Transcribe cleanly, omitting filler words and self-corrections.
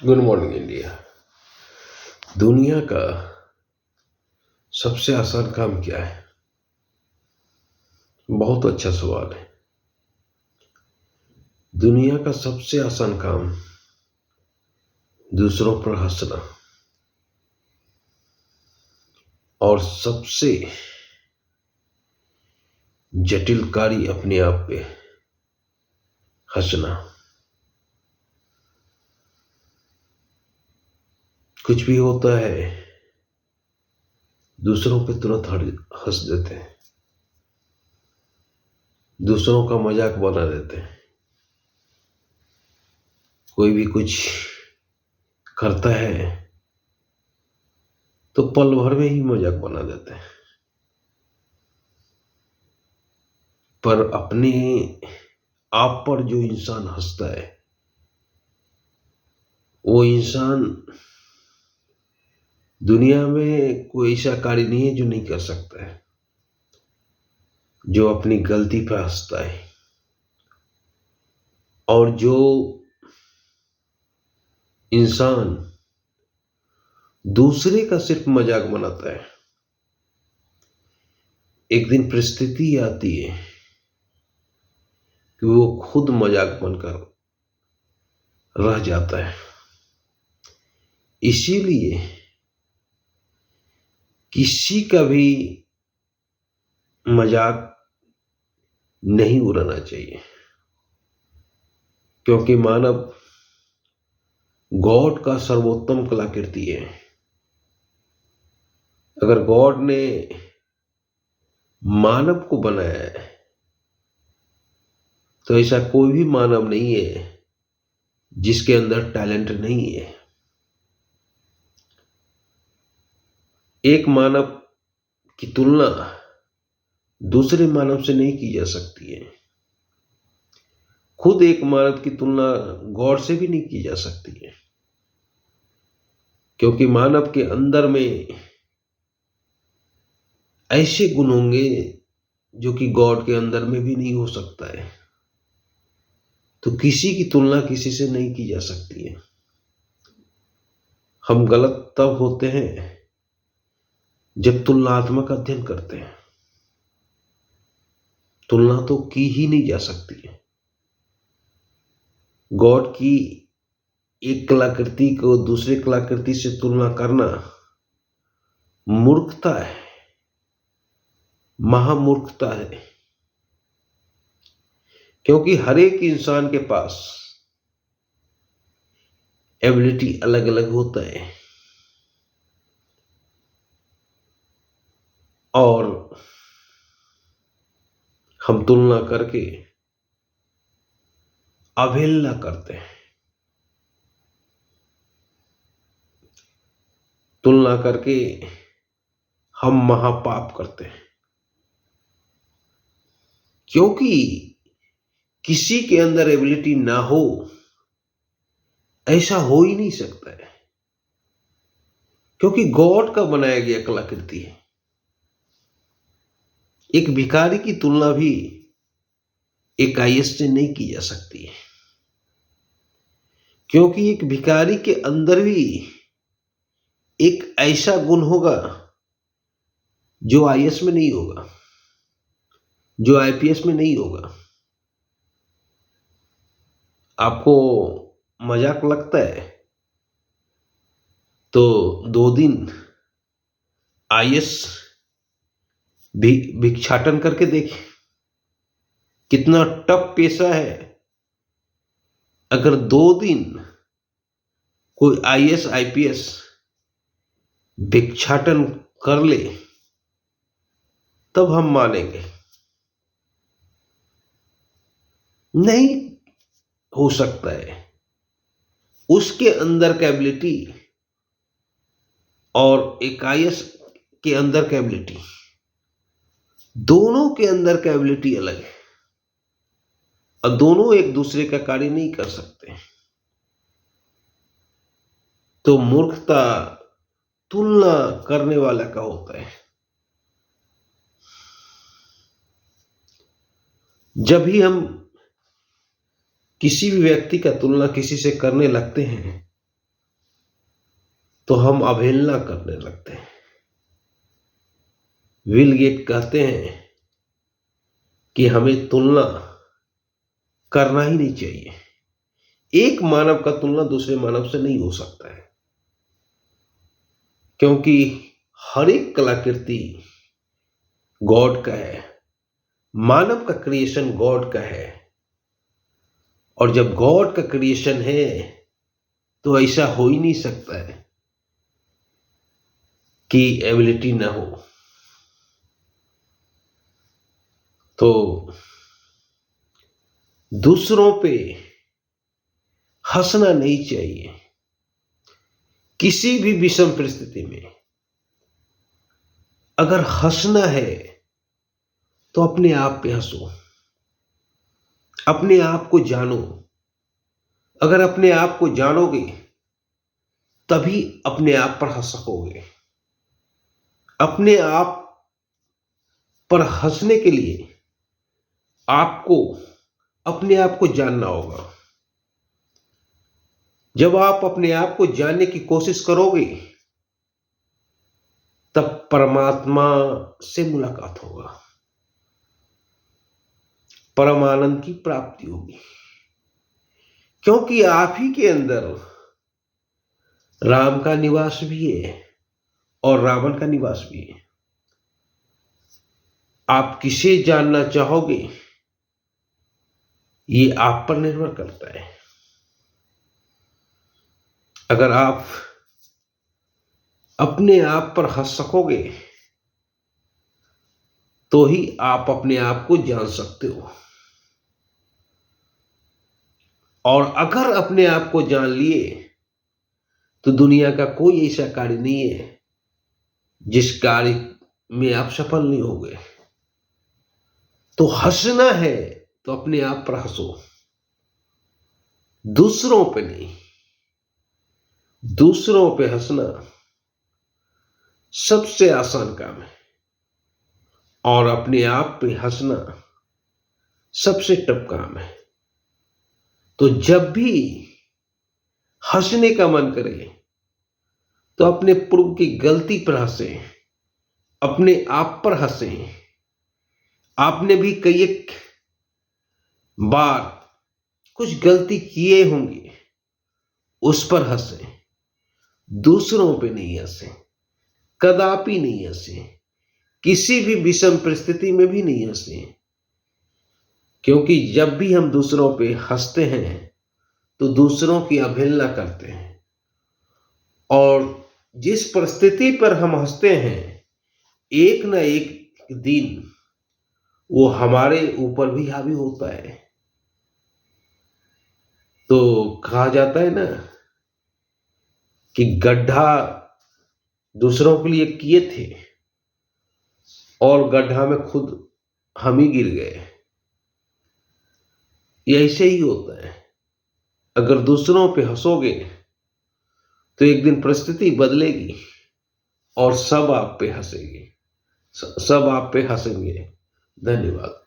Good morning India. दुनिया का सबसे आसान काम क्या है? बहुत अच्छा सवाल है। दुनिया का सबसे आसान काम दूसरों पर हंसना और सबसे जटिल कार्य अपने आप पे हंसना। कुछ भी होता है दूसरों पे तुरंत हंस देते हैं, दूसरों का मजाक बना देते हैं। कोई भी कुछ करता है तो पल भर में ही मजाक बना देते हैं। पर अपने आप पर जो इंसान हंसता है वो इंसान दुनिया में कोई ऐसा कार्य नहीं है जो नहीं कर सकता है। जो अपनी गलती पर हंसता है और जो इंसान दूसरे का सिर्फ मजाक बनाता है, एक दिन परिस्थिति आती है कि वो खुद मजाक बनकर रह जाता है। इसीलिए किसी का भी मजाक नहीं उड़ाना चाहिए, क्योंकि मानव गॉड का सर्वोत्तम कलाकृति है। अगर गॉड ने मानव को बनाया है तो ऐसा कोई भी मानव नहीं है जिसके अंदर टैलेंट नहीं है। एक मानव की तुलना दूसरे मानव से नहीं की जा सकती है। खुद एक मानव की तुलना गॉड से भी नहीं की जा सकती है, क्योंकि मानव के अंदर में ऐसे गुण होंगे जो कि गॉड के अंदर में भी नहीं हो सकता है। तो किसी की तुलना किसी से नहीं की जा सकती है। हम गलत तब होते हैं जब तुलनात्मक अध्ययन करते हैं। तुलना तो की ही नहीं जा सकती है। गॉड की एक कलाकृति को दूसरे कलाकृति से तुलना करना मूर्खता है, महामूर्खता है। क्योंकि हर एक इंसान के पास एबिलिटी अलग अलग होता है और हम तुलना करके अवहेलना करते हैं। तुलना करके हम महापाप करते हैं, क्योंकि किसी के अंदर एबिलिटी ना हो ऐसा हो ही नहीं सकता है, क्योंकि गॉड का बनाया गया कलाकृति है। एक भिखारी की तुलना भी एक आईएएस से नहीं की जा सकती है, क्योंकि एक भिखारी के अंदर भी एक ऐसा गुण होगा जो आईएएस में नहीं होगा, जो आईपीएस में नहीं होगा। आपको मजाक लगता है तो 2 दिन आईएएस भिक्षाटन करके देखें, कितना टफ पेशा है। अगर 2 दिन कोई आईएएस आईपीएस भिक्षाटन कर ले तब हम मानेंगे। नहीं हो सकता है। उसके अंदर का एबिलिटी और एक आईएएस के अंदर का एबिलिटी, दोनों के अंदर का एबिलिटी अलग है और दोनों एक दूसरे का कार्य नहीं कर सकते। तो मूर्खता तुलना करने वाला का होता है। जब भी हम किसी भी व्यक्ति का तुलना किसी से करने लगते हैं तो हम अवहेलना करने लगते हैं। बिल गेट कहते हैं कि हमें तुलना करना ही नहीं चाहिए। एक मानव का तुलना दूसरे मानव से नहीं हो सकता है, क्योंकि हर एक कलाकृति गॉड का है, मानव का क्रिएशन गॉड का है। और जब गॉड का क्रिएशन है तो ऐसा हो ही नहीं सकता है कि एबिलिटी ना हो। तो दूसरों पे हंसना नहीं चाहिए किसी भी विषम परिस्थिति में। अगर हंसना है तो अपने आप पे हंसो, अपने आप को जानो। अगर अपने आप को जानोगे तभी अपने आप पर हंस सकोगे। अपने आप पर हंसने के लिए आपको अपने आप को जानना होगा। जब आप अपने आप को जानने की कोशिश करोगे तब परमात्मा से मुलाकात होगा, परम आनंद की प्राप्ति होगी। क्योंकि आप ही के अंदर राम का निवास भी है और रावण का निवास भी है। आप किसे जानना चाहोगे ये आप पर निर्भर करता है। अगर आप अपने आप पर हंस सकोगे तो ही आप अपने आप को जान सकते हो। और अगर अपने आप को जान लिए तो दुनिया का कोई ऐसा कार्य नहीं है जिस कार्य में आप सफल नहीं होगे। तो हंसना है तो अपने आप पर हंसो, दूसरों पे नहीं। दूसरों पे हंसना सबसे आसान काम है और अपने आप पे हंसना सबसे टफ काम है। तो जब भी हंसने का मन करे तो अपने पूर्व की गलती पर हंसे, अपने आप पर हंसे। आपने भी कई एक बार कुछ गलती किए होंगे, उस पर हंसे, दूसरों पे नहीं हंसे, कदापि नहीं हंसे, किसी भी विषम परिस्थिति में भी नहीं हंसे। क्योंकि जब भी हम दूसरों पे हंसते हैं तो दूसरों की अवहेलना करते हैं, और जिस परिस्थिति पर हम हंसते हैं एक ना एक दिन वो हमारे ऊपर भी हावी होता है। तो कहा जाता है ना कि गड्ढा दूसरों के लिए किए थे और गड्ढा में खुद हम ही गिर गए। ये ऐसे ही होता है। अगर दूसरों पे हंसोगे तो एक दिन परिस्थिति बदलेगी और सब आप पे हंसेंगे, सब आप पे हंसेंगे। धन्यवाद।